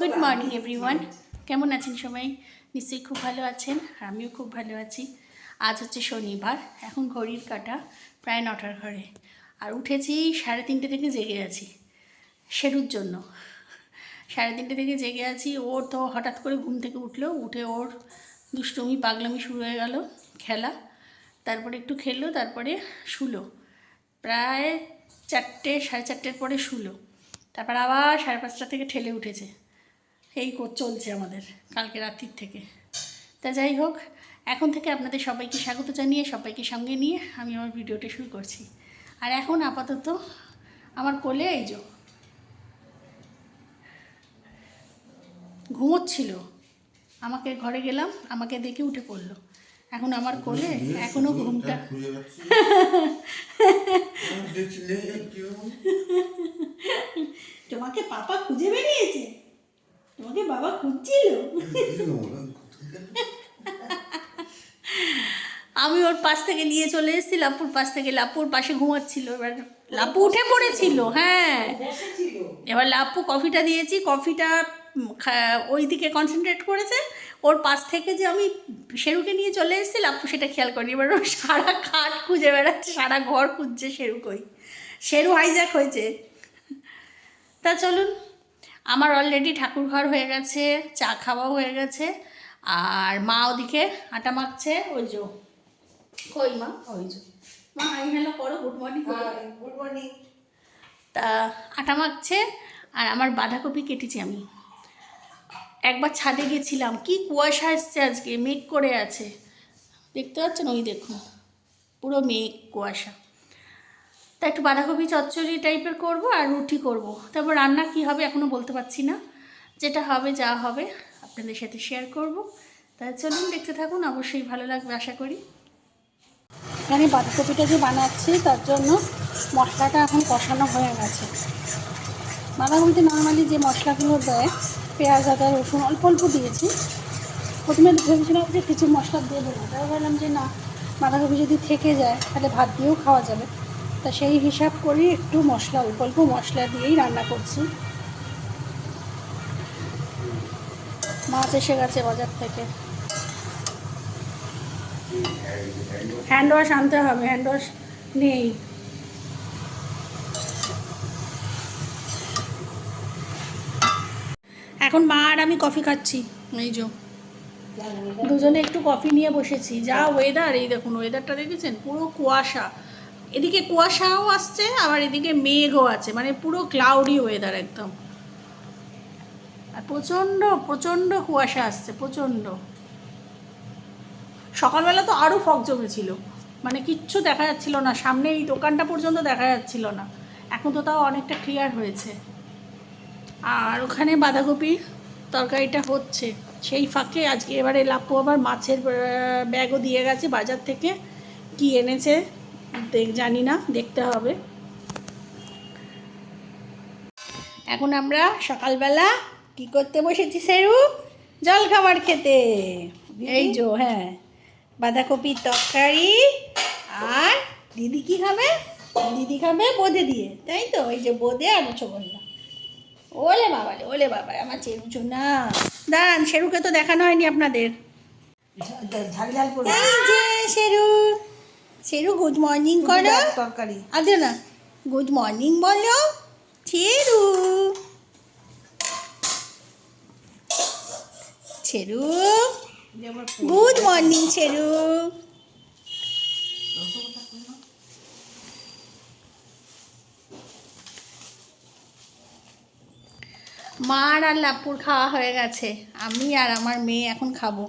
Good morning everyone, কেমন আছেন সবাই? নিশ্চয়ই খুব ভালো আছেন, আর আমিও খুব ভালো আছি। আজ হচ্ছে শনিবার, এখন ঘড়ির কাঁটা প্রায় 9টার ঘরে, আর উঠেছি 3:30 থেকে জেগে আছি শেরুর জন্য। 3:30 থেকে জেগে আছি। ওর তো হঠাৎ করে ঘুম থেকে উঠলো, উঠে ওর দুষ্টুমি পাগলামি শুরু হয়ে গেল, খেলা। তারপরে একটু খেললো, তারপরে শুলো প্রায় 4টে 4:30 পরে শুলো। তারপর আবার 5:30 থেকে ঠেলে উঠেছে। এই চলছে আমাদের কালকে রাত্রির থেকে। তা যাই হোক, এখন থেকে আপনাদের সবাইকে স্বাগত জানিয়ে সবাইকে সঙ্গে নিয়ে আমি আমার ভিডিওটা শুরু করছি। আর এখন আপাতত আমার কোলে এই যে ঘুমোচ্ছিল, আমাকে ঘরে গেলাম, আমাকে দেখে উঠে পড়লো, এখন আমার কোলে এখনো ঘুমটা। তোমাকে পাপা খুঁজে বেরিয়েছে, তোমাকে বাবা খুঁজছিল। আমি ওর পাশ থেকে নিয়ে চলে এসেছি লাপুর পাশ থেকে, লাপুর পাশে ঘুমাচ্ছিল। এবার লাপু উঠে পড়েছিল, হ্যাঁ। এবার লাপু কফিটা দিয়েছি, কফিটা ওই দিকে কনসেন্ট্রেট করেছে। ওর পাশ থেকে যে আমি শেরুকে নিয়ে চলে এসেছি, লাপু সেটা খেয়াল করি। এবার ও সারা খাট খুঁজে বেড়াচ্ছে, সারা ঘর খুঁজছে শেরু কই। শেরু হাইজ্যাক হয়েছে। তা চলুন, আমার অলরেডি ঠাকুর ঘর হয়ে গেছে, চা খাওয়া হয়ে গেছে, আর মা ওদিকে আটা মাখছে। ওই যে কই মা, ওই যে মা হাই হ্যালো করো, গুড মর্নিং। Good morning. তা আটা মাখছে, আর আমার বাঁধাকপি কেটেছি আমি। একবার ছাদে গেছিলাম, কি কুয়াশা এসছে আজকে, মেঘ করে আছে, দেখতে পাচ্ছেন? ওই দেখুন, পুরো মেঘ কুয়াশা। তা একটু বাঁধাকপি চচ্চড়ি টাইপের করব, আর রুটি করব। তারপর রান্না কি হবে এখনও বলতে পারছি না, যেটা হবে যা হবে আপনাদের সাথে শেয়ার করব। তা চলুন দেখতে থাকুন, অবশ্যই ভালো লাগবে আশা করি। এখানে বাঁধাকপিটা যে বানাচ্ছি তার জন্য মশলাটা এখন কষানো হয়ে গেছে। বাঁধাকপিতে নর্মালি যে মশলাগুলো দেয়, পেঁয়াজ আদা রসুন অল্প অল্প দিয়েছি। প্রথমে ভেবেছিলাম যে কিছু মশলা দেবো না, তাই ভাবলাম যে না, বাঁধাকপি যদি থেকে যায় তাহলে ভাত দিয়েও খাওয়া যাবে। তা সেই হিসাব করি একটু মশলা, অল্প অল্প মশলা দিয়েই রান্না করছি। মাছ এসে গেছে বাজার থেকে, হ্যান্ড ওয়াশ আনতে হবে, হ্যান্ড ওয়াশ নেই। এখন মা আর আমি কফি খাচ্ছি, এই যে দুজনে একটু কফি নিয়ে বসেছি। যা ওয়েদার, এই দেখুন ওয়েদারটা দেখেছেন, পুরো কুয়াশা। এদিকে কুয়াশাও আসছে, আবার এদিকে মেঘও আছে, মানে পুরো ক্লাউডি ওয়েদার একদম। আর প্রচণ্ড প্রচণ্ড কুয়াশা আসছে, প্রচণ্ড। সকালবেলা তো আরও ফগ জমেছিল, মানে কিচ্ছু দেখা যাচ্ছিল না, সামনে এই দোকানটা পর্যন্ত দেখা যাচ্ছিল না। এখন তো তাও অনেকটা ক্লিয়ার হয়েছে। আর ওখানে বাঁধাকপি তরকারিটা হচ্ছে, সেই ফাঁকে আজকে এবারে লাপু আবার মাছের ব্যাগও দিয়ে গেছে বাজার থেকে। কি এনেছে জানি না, দেখতে হবে। এখন আমরা সকালবেলা কি করতে বসেছি শেরু? জল খাবার খেতে। এই যে হ্যাঁ, বাঁধাকপির তরকারি। আর দিদি কি খাবে? দিদি খাবে বোঁদে দিয়ে, তাই তো? এই যে বোঁদে আর রসগোল্লা। ওলে বাবা রে, ওলে বাবা, আমার চেরুচো না। দাঁড়ান, শেরুকে তো দেখানো হয়নি আপনাদের। এই যে শেরু, শেরু গুড মর্নিং করো। তরকারি আদে না, গুড মর্নিং বলো শেরু। Sheru good morning Sheru. মার আর লাপুর খাওয়া হয়ে গেছে, আমি আর আমার মেয়ে এখন খাবো।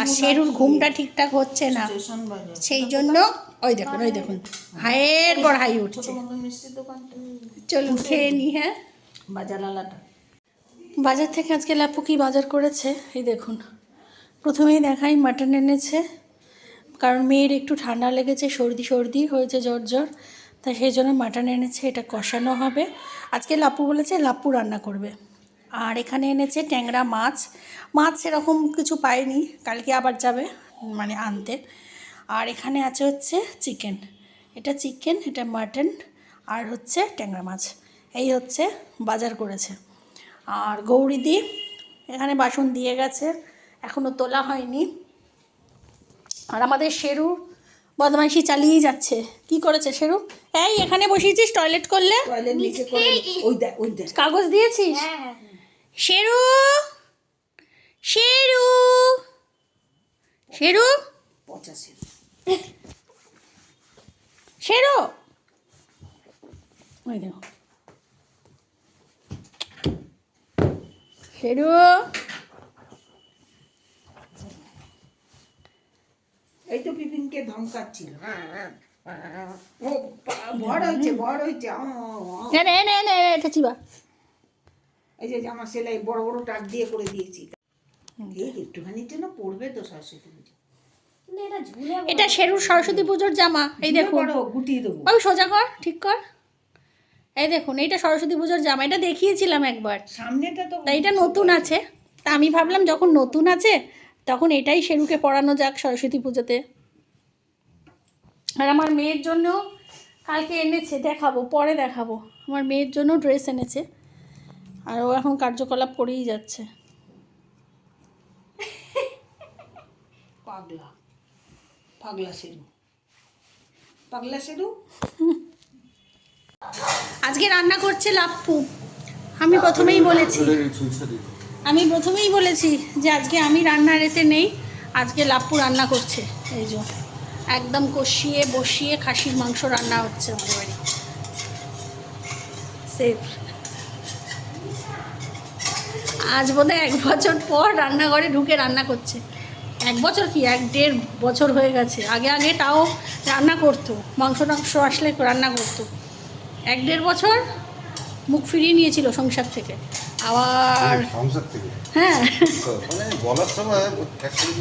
আর শেরুর ঘুমটা ঠিকঠাক হচ্ছে না, সেই জন্য ওই দেখুন, ওই দেখুন, হায়ের পর হাই উঠছে। চলুন খেয়ে নি। হ্যাঁ, বাজার থেকে আজকে লাপু কি বাজার করেছে এই দেখুন। প্রথমেই দেখাই, মাটন এনেছে, কারণ মেয়ের একটু ঠান্ডা লেগেছে, সর্দি সর্দি হয়েছে, জ্বর জ্বর, তাই সেই জন্য মাটন এনেছে। এটা কষানো হবে আজকে, লাপু বলেছে লাপু রান্না করবে। আর এখানে এনেছে ট্যাংরা মাছ। মাছ সেরকম কিছু পাইনি, কালকে আবার যাবে মানে আনতে। আর এখানে আছে হচ্ছে চিকেন, এটা চিকেন, এটা মাটন, আর হচ্ছে ট্যাংরা মাছ। এই হচ্ছে বাজার করেছে। আর গৌরীদি এখানে বাসন দিয়ে গেছে, এখনও তোলা হয়নি। আর আমাদের শেরু বদমাইশি চালিয়েই যাচ্ছে। কি করেছে শেরু? এই এখানে বসিয়েছিস টয়লেট করলে? কাগজ দিয়েছিস? শেরু শেরু শেরু শেরু, ওই দেখো শেরু। এই তো পিপিনকে ধমকাচ্ছিল। ও ভর হয়েছে। এটা চিবা। এই যে আমার সেলাই বড় বড় টাক দিয়ে করে দিয়েছি। এই একটুখানির জন্য পড়বে তো সরস্বতী পুজো। এটা শেরুর সরস্বতী পুজোর জামা। এই দেখুন, গুটিয়ে দেবো। বাবু সোজা কর, ঠিক কর। এই দেখুন, এইটা সরস্বতী পুজোর জামা, এটা দেখিয়েছিলাম একবার। সামনেটা তো তাই এটা নতুন আছে, তা আমি ভাবলাম যখন নতুন আছে তখন এটাই শেরুকে পরানো যাক সরস্বতী পুজোতে। আর আমার মেয়ের জন্য কালকে এনেছে, দেখাবো, পরে দেখাবো। আমার মেয়ের জন্য ড্রেস এনেছে, আর ও এখন কার্যকলাপ করেই যাচ্ছে। পাগলা শেরু। আজকে রান্না করছে লাপ্পু। আমি প্রথমেই বলেছি যে আজকে আমি রান্নার এতে নেই, আজকে লাপ্পু রান্না করছে। এই যে একদম কষিয়ে বসিয়ে খাসির মাংস রান্না হচ্ছে আমাদের বাড়ি। সেফ। আজ বোধহয় 1 বছর পর রান্নাঘরে ঢুকে রান্না করছে। 1 বছর কি 1.5 বছর হয়ে গেছে। আগে তাও রান্না করতো, মাংস আসলে রান্না করতো। 1.5 বছর মুখ ফিরিয়ে নিয়েছিল সংসার থেকে। আবার সংসার থেকে, হ্যাঁ, মানে বলার সময়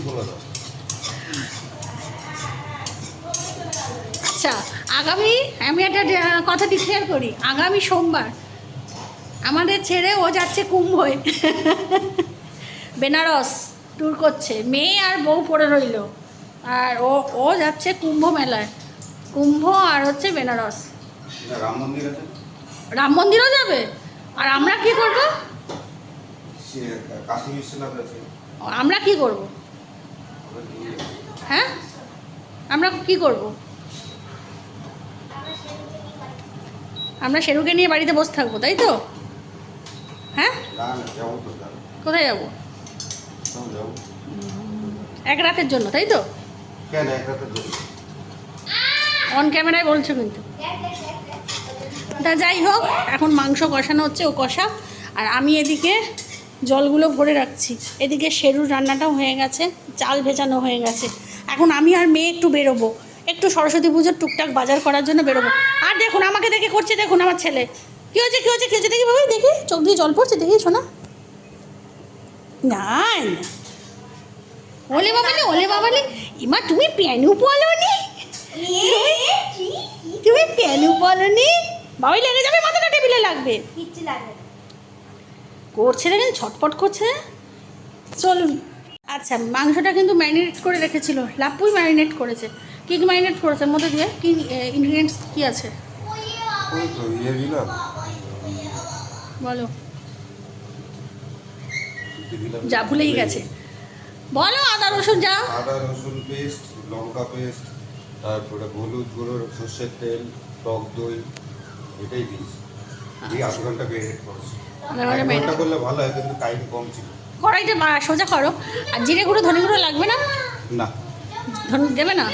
বলা যায়। আচ্ছা, আগামী আমি একটা কথা ডিক্লেয়ার করি, আগামী সোমবার আমাদের ছেড়ে ও যাচ্ছে কুম্ভয়। বেনারস ট্যুর করছে, মেয়ে আর বউ পড়ে রইল। আর ও যাচ্ছে কুম্ভ মেলায়, কুম্ভ আর হচ্ছে বেনারস। রাম মন্দির আছে, রাম মন্দিরও যাবে। আর আমরা কি করব? কাশী বিশ্বনাথ আছে। আমরা কি করব? হ্যাঁ, আমরা কি করব? আমরা শেরুকে নিয়ে বাড়িতে বসে থাকবো, তাই তো? হ্যাঁ, কোথায় যাবো? 1 রাতের জন্য, তাই তো? কেন 1 রাতের জন্য? অন ক্যামেরায় বলছো কিন্তু। তা যাই হোক, এখন মাংস কষানো হচ্ছে, ও কষা। আর আমি এদিকে জলগুলো ভরে রাখছি। এদিকে শেরুর রান্নাটাও হয়ে গেছে, চাল ভেজানো হয়ে গেছে। এখন আমি আর মেয়ে একটু বেরোবো, একটু সরস্বতী পুজোর টুকটাক বাজার করার জন্য বেরোবো। আর দেখুন আমাকে দেখে করছে, দেখুন আমার ছেলে। কী হয়েছে দেখি বাবা, দেখি চোখ দিয়ে জল পড়ছে, দেখি শোনা। না ওলে বাবালি ইমা, তুমি প্যানু পলোনি, তুমি প্যানু পলোনি। বাবাই লেগে যাবে, মাথাটা টেবিলে লাগবে। করছে না কিন্তু, ছটপট করছে। চলুন। আচ্ছা, মাংসটা কিন্তু ম্যারিনেট করে রেখেছিল, লাপ্পুই ম্যারিনেট করেছে। কী ম্যারিনেট করেছে? এর মধ্যে দিয়ে কি ইনগ্রিডিয়েন্টস কী আছে বলো? যা ভুলেই গেছে, বলো। আদা রসুন পেস্ট, লঙ্কা পেস্ট, তারপরে হলুদ গুঁড়ো, সর্ষের তেল, টক দই, এটাই দিয়েছি। এই 8 ঘন্টা ম্যারিনেট করেছি। 1 ঘন্টা করলে ভালো হয়, কিন্তু টাইম কম ছিল। কড়াইটা সোজা করো। আর জিরে গুঁড়ো ধনে গুঁড়ো লাগবে না? না, দেবে না।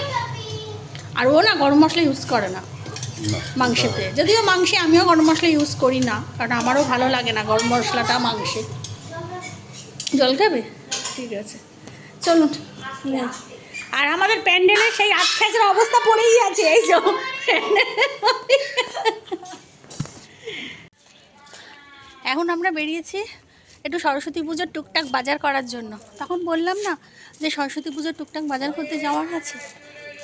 আর ও না গরম মশলা ইউজ করে না মাংসেতে। যদিও মাংসে আমিও গরম মশলা ইউজ করি না, কারণ আমারও ভালো লাগে না গরম মশলাটা মাংসে। জল খাবে? ঠিক আছে, চলুন। আর আমাদের প্যান্ডেলের সেই আতখ্যাচের অবস্থা পড়েই আছে। এই যে এখন আমরা বেরিয়েছি একটু সরস্বতী পুজোর টুকটাক বাজার করার জন্য। তখন বললাম না যে সরস্বতী পুজোর টুকটাক বাজার করতে যাওয়ার আছে,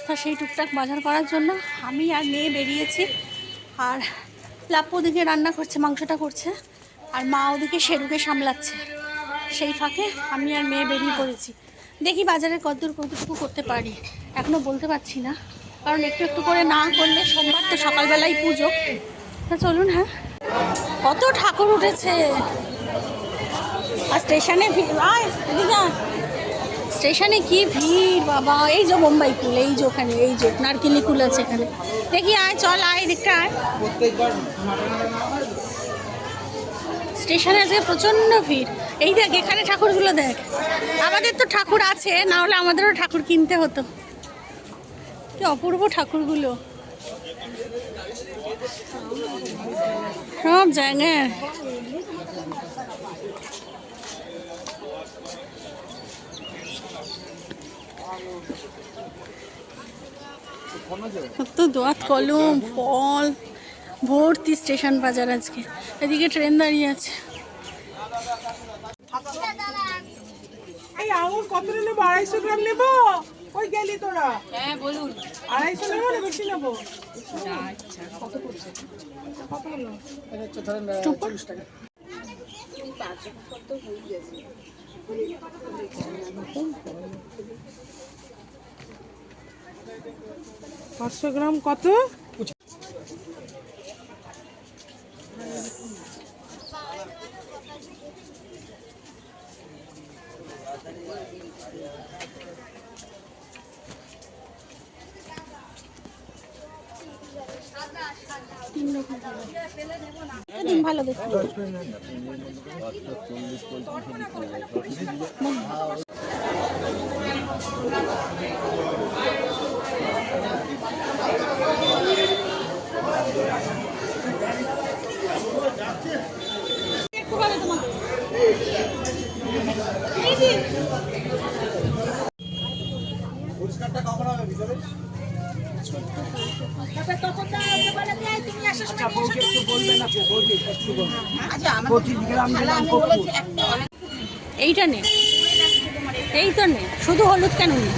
তা সেই টুকটাক বাজার করার জন্য আমি আর মেয়ে বেরিয়েছি। আর লাপ্পু ওদিকে রান্না করছে, মাংসটা করছে, আর মা ওদিকে শেরুকে সামলাচ্ছে। সেই ফাঁকে আমি আর মেয়ে বেরিয়ে পড়েছি। দেখি বাজারে কতটুকু করতে পারি, এখনও বলতে পারছি না, কারণ একটু একটু করে না করলে সোমবার তো সকালবেলায় পুজো। তা চলুন। হ্যাঁ, কত ঠাকুর উঠেছে। আর স্টেশনে স্টেশনে কি ভিড় বাবা! এই যে বোম্বাই কুল, এই যে ওখানে, এই যে নারকেলি কুল আছে এখানে। দেখি আয়, চল আয়, দেখতে আয়। স্টেশনে আজকে প্রচণ্ড ভিড়। এই দেখ এখানে ঠাকুরগুলো দেখ। আমাদের তো ঠাকুর আছে, না হলে আমাদেরও ঠাকুর কিনতে হতো। কি অপূর্ব ঠাকুরগুলো সব জায়গায়। কত দোয়াত কলম, ফল ভর্তি স্টেশন বাজার আজকে। এদিকে ট্রেন দাঁড়িয়ে আছে। এই আঙুর কত নেবো? 250 গ্রাম নেবো। কই গেলি তোরা? হ্যাঁ বলুন। 250 নেবো না বেশি নেবো? আচ্ছা কত করছে? কত হলো? এটা হচ্ছে ধরেন 40 টাকা। 500 গ্রাম কত? ভালো দেখতে এইটা নে, এই তো নে, শুধু হলুদ কেন নে?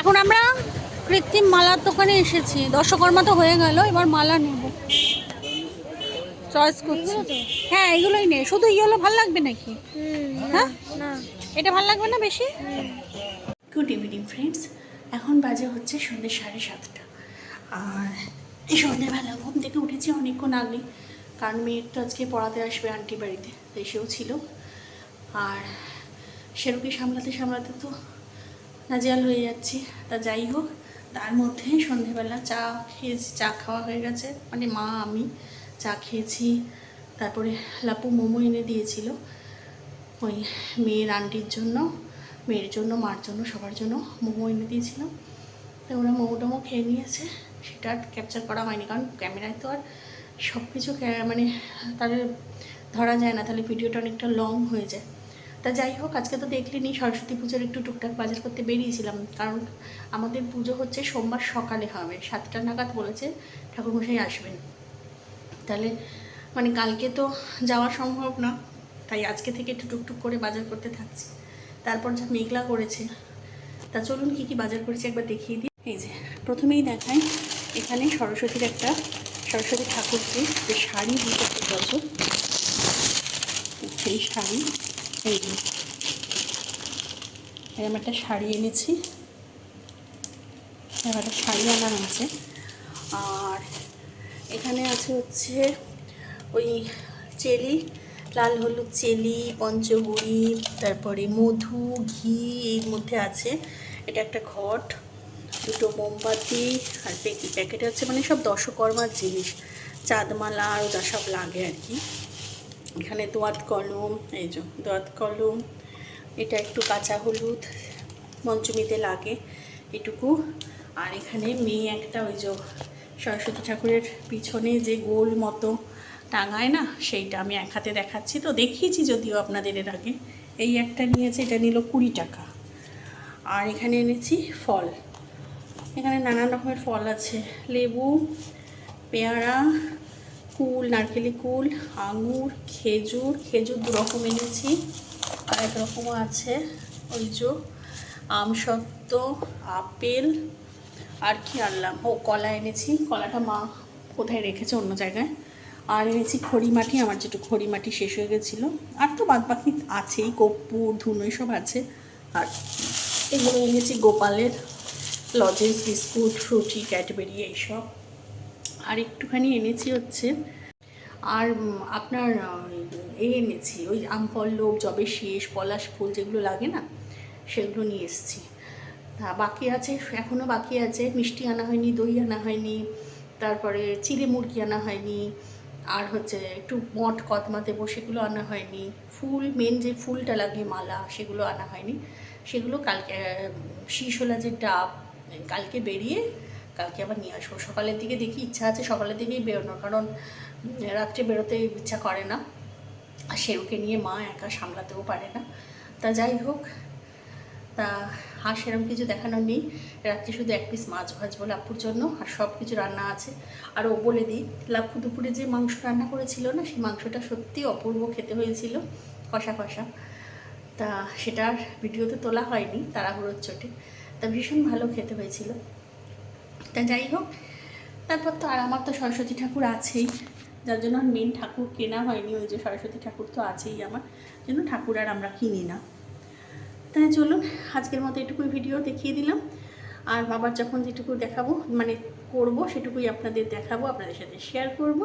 এখন আমরা কৃত্রিম মালার দোকানে এসেছি। দশকর্মা তো হয়ে গেল, এবার মালা নেব, চয়েস করছি। হ্যাঁ এগুলোই নে, শুধু ইয়েলো ভাল লাগবে নাকি? হ্যাঁ এটা ভাল লাগবে না বেশি? গুড ইভিনিং ফ্রেন্ডস, এখন বাজে হচ্ছে সন্ধ্যে 7:30। আর এই সন্ধ্যেবেলা ঘুম থেকে উঠেছি অনেকক্ষণ আগে, কারণ মেয়ের তো আজকে পড়াতে আসবে আন্টি বাড়িতে, তো এসেও ছিল। আর সেরুকে সামলাতে সামলাতে তো নাজেহাল হয়ে যাচ্ছি। তা যাই হোক, তার মধ্যে সন্ধ্যেবেলা চা খেয়েছি, চা খাওয়া হয়ে গেছে, মানে মা আমি চা খেয়েছি। তারপরে লাপু মোমো এনে দিয়েছিল ওই মেয়ের আন্টির জন্য, মেয়ের জন্য, মার জন্য, সবার জন্য মোমো এনে দিয়েছিল। তো ওরা মোমো টোমো খেয়ে নিয়েছে, সেটা আর ক্যাপচার করা হয়নি, কারণ ক্যামেরায় তো আর সব কিছু মানে তাদের ধরা যায় না, তাহলে ভিডিওটা অনেকটা লং হয়ে যায়। তা যাই হোক, আজকে তো দেখলেনি সরস্বতী পুজোর একটু টুকটাক বাজার করতে বেরিয়েছিলাম, কারণ আমাদের পুজো হচ্ছে সোমবার সকালে হবে, 7টা নাগাদ বলেছে ঠাকুরমশাই আসবেন। তাহলে মানে কালকে তো যাওয়া সম্ভব না, তাই আজকে থেকে একটু টুকটুক করে বাজার করতে থাকছি। তারপর যা মেঘলা করেছে, তা চলুন কী কী বাজার করেছি একবার দেখিয়ে দিই। এই যে প্রথমেই দেখাই, এখানে সরস্বতী ঠাকুরকে যে শাড়ি দিতে বছর, সেই শাড়ি, এই যে এরকম একটা শাড়ি এনেছি, একটা শাড়ি আনা আছে। আর এখানে আছে হচ্ছে ওই চেলি, লাল হলুদ চেলি, পঞ্চগুড়ি, তারপরে মধু, ঘি এর মধ্যে আছে। এটা একটা ঘট, দুটো মোমবাতি, আর প্যাকেটে হচ্ছে মানে সব দশকর্মার জিনিস, চাঁদমালা আরও যা সব লাগে আর কি। এখানে দোয়াত কলম, এই যে দোয়াত কলম, এটা একটু কাঁচা হলুদ, পঞ্চমীতে লাগে এটুকু। আর এখানে মেয়ে একটা ওই যে সরস্বতী ঠাকুরের পিছনে যে গোল মতো টাঙায় না, সেইটা আমি এক হাতে দেখাচ্ছি, তো দেখিয়েছি যদিও আপনাদের এর আগে। এই একটা নিয়েছে, এটা নিল 20 টাকা। আর এখানে এনেছি ফল, এখানে নানান রকমের ফল আছে, লেবু, পেয়ারা, কুল, নারকেলি কুল, আঙুর, খেজুর 2 রকম এনেছি। আর এক রকমও আছে ওই যে আমসত্ত্ব, আপেল, আর কি আনলাম, ও কলা এনেছি, কলাটা মা কোথায় রেখেছে অন্য জায়গায়। আর এনেছি খড়িমাটি, আমার যেটু খড়িমাটি শেষ হয়ে গেছিলো। আর তো বাদ বাকি আছেই, কর্পূর, ধুনো সব আছে। আর এগুলো এনেছি গোপালের লজেন্স, বিস্কুট, ফ্রুটি, ক্যাডবেরি এইসব। আর একটুখানি এনেছি হচ্ছে আর আপনার এনেছি ওই আমপল্লব, জবে শেষ, পলাশ ফুল যেগুলো লাগে না সেগুলো নিয়ে এসেছি। তা বাকি আছে, এখনও বাকি আছে, মিষ্টি আনা হয়নি, দই আনা হয়নি, তারপরে চিড়ে মুরগি আনা হয়নি, আর হচ্ছে একটু মঠ কদমা দেবো সেগুলো আনা হয়নি, ফুল মেন যে ফুলটা লাগে মালা সেগুলো আনা হয়নি, সেগুলো কালকে শীষওয়ালা যে ডাব কালকে বেরিয়ে কালকে আবার নিয়ে আসবো। সকালের দিকে দেখি, ইচ্ছা আছে সকালের দিকেই বেরোনো, কারণ রাত্রে বেরোতে ইচ্ছা করে না, আর সেরুকে নিয়ে মা একা সামলাতেও পারে না। তা যাই হোক, তা আর সেরকম কিছু দেখানোর নেই। রাত্রে শুধু এক পিস মাছ ভাজবো লাপুর জন্য, আর সব কিছু রান্না আছে। আর ও বলে দিই, লাপু দুপুরে যে মাংস রান্না করেছিল না, সেই মাংসটা সত্যি অপূর্ব খেতে হয়েছিল, কষা কষা। তা সেটার ভিডিও তো তোলা হয়নি তাড়াহুড়োর চোটে, তা ভীষণ ভালো খেতে হয়েছিল। তা যাই হোক, তারপর তো আর আমার তো সরস্বতী ঠাকুর আছেই, যার জন্য আর মেন ঠাকুর কেনা হয়নি। ওই যে সরস্বতী ঠাকুর তো আছেই আমার জন্য, ঠাকুর আর আমরা কিনি না। তাই চলুন আজকের মতো এটুকুই ভিডিও দেখিয়ে দিলাম, আর বাবার যখন যেটুকু দেখাবো মানে করবো সেটুকুই আপনাদের দেখাবো, আপনাদের সাথে শেয়ার করব।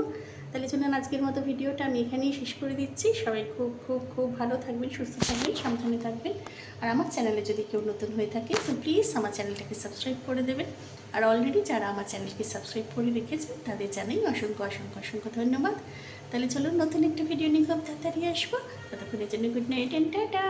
তাহলে চলুন আজকের মতো ভিডিওটা আমি এখানেই শেষ করে দিচ্ছি। সবাই খুব খুব খুব ভালো থাকবেন, সুস্থ থাকবেন, সাবধানে থাকবেন। আর আমার চ্যানেলে যদি কেউ নতুন হয়ে থাকে তো প্লিজ আমার চ্যানেলটাকে সাবস্ক্রাইব করে দেবেন। আর অলরেডি যারা আমার চ্যানেলকে সাবস্ক্রাইব করে রেখেছেন তাদের জানাই অসংখ্য অসংখ্য অসংখ্য ধন্যবাদ। তাহলে চলুন নতুন একটা ভিডিও নিয়ে খুব তাড়াতাড়ি আসবো। ততক্ষণের জন্য গুড নাইট এন্ড টাটা।